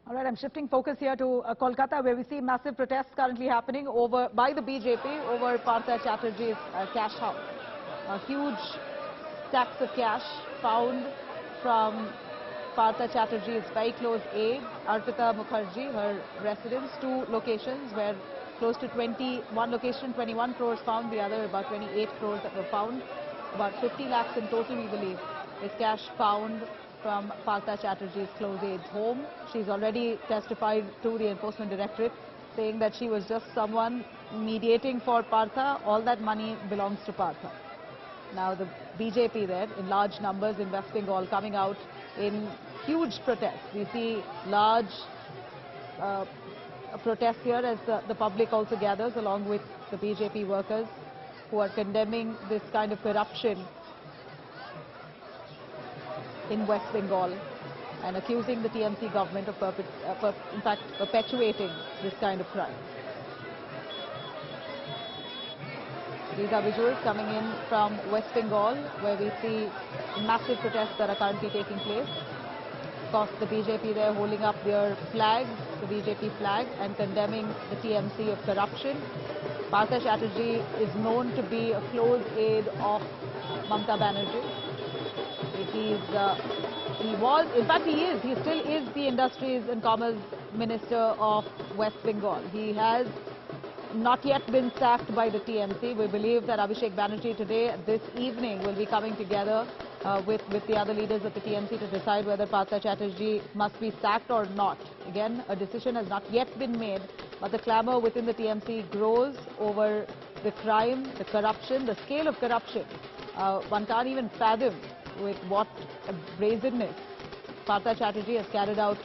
All right, I'm shifting focus here to Kolkata, where we see massive protests currently happening by the BJP over Partha Chatterjee's cash house. Huge stacks of cash found from Partha Chatterjee's very close aide, Arpita Mukherjee, her residence. Two locations where close to one location, 21 crores found, the other about 28 crores that were found. About 50 lakhs in total, we believe, is cash found from Partha Chatterjee's close aide's home. She's already testified to the Enforcement Directorate, saying that she was just someone mediating for Partha. All that money belongs to Partha. Now the BJP there, in large numbers in West Bengal, coming out in huge protests. We see large protests here as the public also gathers along with the BJP workers who are condemning this kind of corruption in West Bengal and accusing the TMC government of, in fact, perpetuating this kind of crime. These are visuals coming in from West Bengal, where we see massive protests that are currently taking place. Of course, the BJP there holding up their flags, the BJP flag, and condemning the TMC of corruption. Partha Chatterjee is known to be a close aide of Mamata Banerjee. He still is the Industries and Commerce Minister of West Bengal. He has not yet been sacked by the TMC. We believe that Abhishek Banerjee today, this evening, will be coming together with the other leaders of the TMC to decide whether Partha Chatterjee must be sacked or not. Again, a decision has not yet been made, but the clamour within the TMC grows over the crime, the corruption, the scale of corruption. One can't even fathom with what brazenness Partha Chatterjee has carried out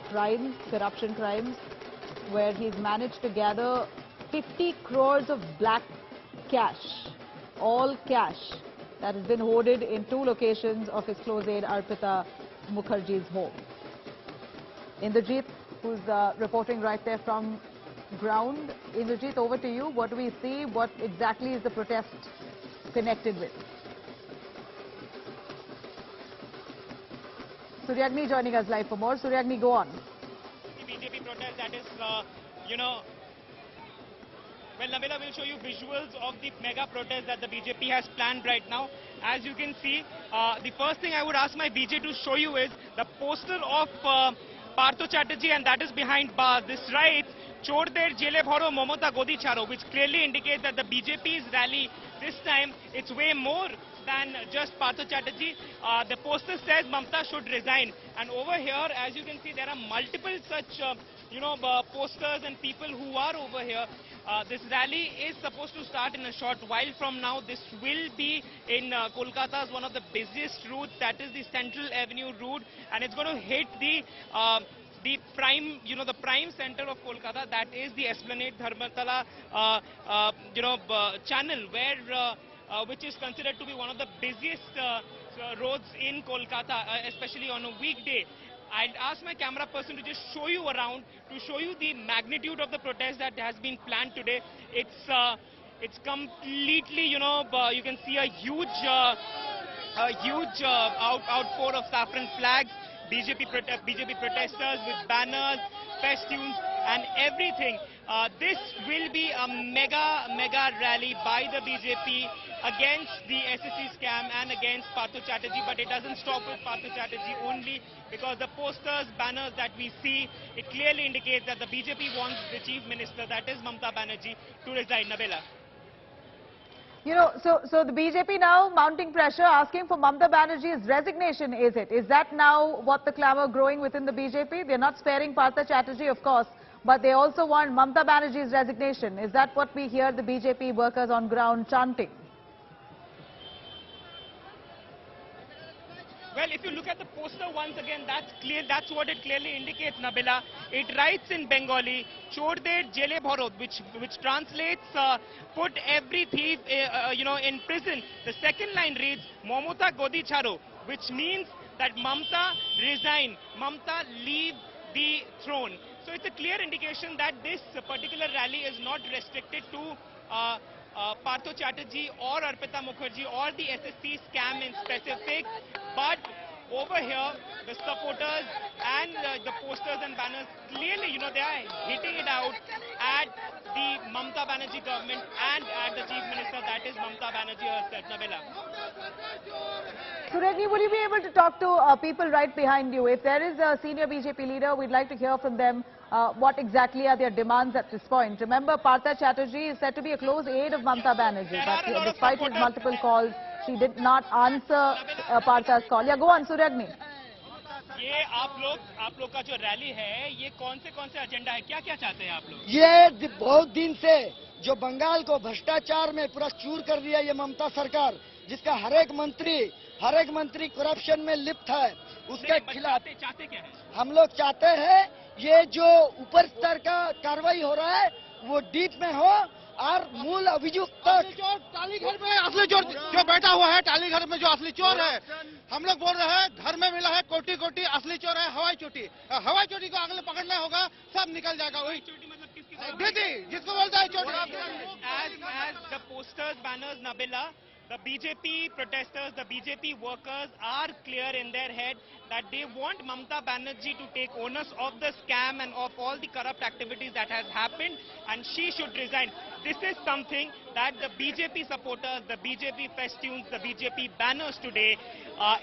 crimes, corruption crimes, where he's managed to gather 50 crores of black cash, all cash, that has been hoarded in two locations of his close aide Arpita Mukherjee's home. Indrajit, who's reporting right there from ground. Indrajit, over to you. What do we see? What exactly is the protest connected with? Suryagni joining us live for more. Suryagni, go on. The BJP protest, that is, well, Nabila will show you visuals of the mega protest that the BJP has planned right now. As you can see, the first thing I would ask my BJ to show you is the poster of Partha Chatterjee, and that is behind bars. This writes, Chor der jele bharo Mamata Godi charo, which clearly indicates that the BJP's rally this time, it's way more than just Partha Chatterjee. The poster says Mamata should resign. And over here, as you can see, there are multiple such, posters and people who are over here. This rally is supposed to start in a short while from now. This will be in Kolkata's one of the busiest routes, that is the Central Avenue route, and it's going to hit the prime, the prime center of Kolkata, that is the Esplanade Dharmatala, channel, where which is considered to be one of the busiest roads in Kolkata, especially on a weekday. I'd ask my camera person to just show you around, to show you the magnitude of the protest that has been planned today. It's completely, you can see a huge outpour of saffron flags, BJP protesters with banners, festoons and everything. This will be a mega rally by the BJP against the SSC scam and against Partha Chatterjee, but it doesn't stop with Partha Chatterjee only, because the posters, banners that we see, it clearly indicates that the BJP wants the Chief Minister, that is Mamata Banerjee, to resign. Nabila. So the BJP now mounting pressure, asking for Mamata Banerjee's resignation, is it? Is that now what the clamour growing within the BJP? They're not sparing Partha Chatterjee, of course, but they also want Mamata Banerjee's resignation. Is that what we hear the BJP workers on ground chanting? Well, if you look at the poster once again, that's clear. That's what it clearly indicates, Nabila. It writes in Bengali, Chor der jele bharo, which translates, put every thief, in prison. The second line reads, Mamata Godi charo, which means that Mamata resign, Mamata leave the throne. So it's a clear indication that this particular rally is not restricted to Partha Chatterjee or Arpita Mukherjee or the SSC scam in specific, but over here, the supporters and the posters and banners, clearly, they are hitting it out at the Mamata Banerjee government and at the Chief Minister, that is Mamata Banerjee herself. Nabila. Surajni, will you be able to talk to people right behind you? If there is a senior BJP leader, we'd like to hear from them what exactly are their demands at this point. Remember, Partha Chatterjee is said to be a close aide of Mamata Banerjee, but despite his multiple calls, she did not answer Partha's call. Yeah, go on, Surajni. ये आप लोग का जो rally है, ये कौन से agenda है, क्या क्या चाहते हैं आप लोग? ये बहुत दिन से जो बंगाल को भ्रष्टाचार में पूरा चूर कर दिया ये ममता सरकार, जिसका हर एक मंत्री करप्शन में लिप्त है, उसके खिलाफ चाहते क्या है? हम लोग चाहते हैं ये जो ऊपर स्तर का कार्रवाई हो रहा है वो डीप में हो और मूल अभियुक्त टालीघर में असली चोर जो बैठा हुआ है, टालीघर में जो असली चोर है, हम लोग बोल रहे हैं घर में मिला है कोटी असली चोर है हवाई चोटी को अगले पकड़ना होगा, सब निकल जाएगा। वही चोटी मतलब किसकी? जिसको बोलता है चोटी। As the posters, banners, Nabila, the BJP protesters, the BJP workers are clear in their head that they want Mamata Banerjee to take onus of the scam and of all the corrupt activities that has happened, and she should resign. This is something that the BJP supporters, the BJP festoons, the BJP banners today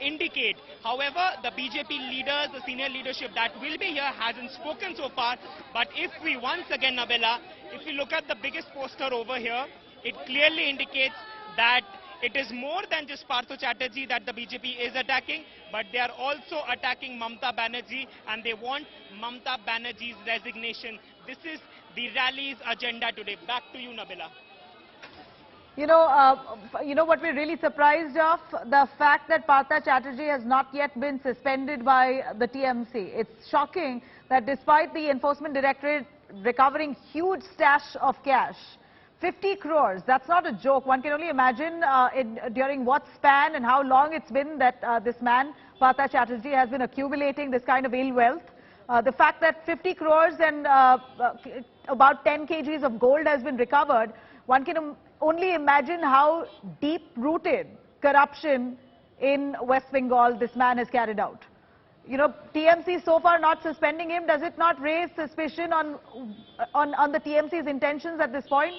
indicate. However, the BJP leaders, the senior leadership that will be here hasn't spoken so far. But if we once again, Nabila, if we look at the biggest poster over here, it clearly indicates that it is more than just Partha Chatterjee that the BJP is attacking, but they are also attacking Mamata Banerjee, and they want Mamata Banerjee's resignation. This is the rally's agenda today. Back to you, Nabila. You know what we're really surprised of? The fact that Partha Chatterjee has not yet been suspended by the TMC. It's shocking that despite the Enforcement Directorate recovering huge stash of cash, 50 crores, that's not a joke. One can only imagine during what span and how long it's been that this man, Partha Chatterjee, has been accumulating this kind of ill wealth. The fact that 50 crores and about 10 kgs of gold has been recovered, one can only imagine how deep-rooted corruption in West Bengal this man has carried out. TMC so far not suspending him, does it not raise suspicion on the TMC's intentions at this point?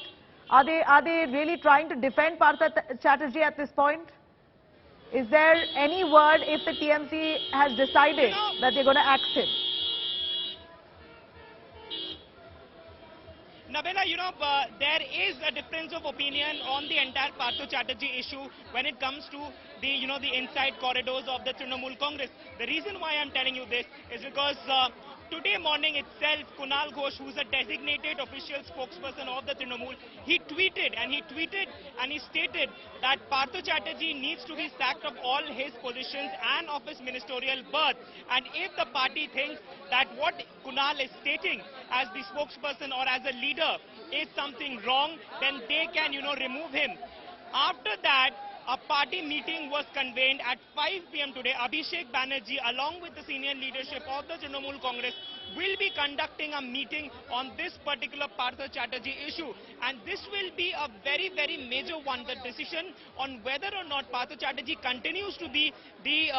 Are they really trying to defend Partha Chatterjee at this point? Is there any word if the TMC has decided that they're going to axe him? Nabila, there is a difference of opinion on the entire Partha Chatterjee issue when it comes to the inside corridors of the Trinamool Congress. The reason why I'm telling you this is because today morning itself, Kunal Ghosh, who's a designated official spokesperson of the Trinamool, he tweeted and he stated that Partha Chatterjee needs to be sacked of all his positions and of his ministerial berth. And if the party thinks that what Kunal is stating as the spokesperson or as a leader is something wrong, then they can, remove him. After that, a party meeting was convened at 5 p.m. today. Abhishek Banerjee, along with the senior leadership of the Trinamool Congress, will be conducting a meeting on this particular Partha Chatterjee issue. And this will be a very, very major one. The decision on whether or not Partha Chatterjee continues to be the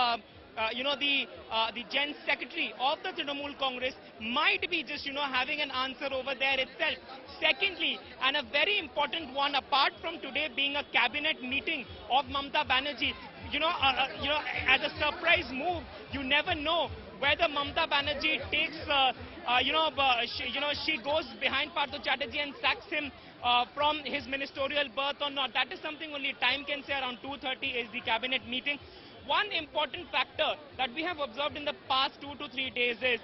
Gen Secretary of the Trinamool Congress might be just, having an answer over there itself. Secondly, and a very important one, apart from today being a cabinet meeting of Mamata Banerjee, as a surprise move, you never know whether Mamata Banerjee takes, she goes behind Partha Chatterjee and sacks him from his ministerial berth or not. That is something only time can say. Around 2:30 is the cabinet meeting. One important factor that we have observed in the past 2 to 3 days is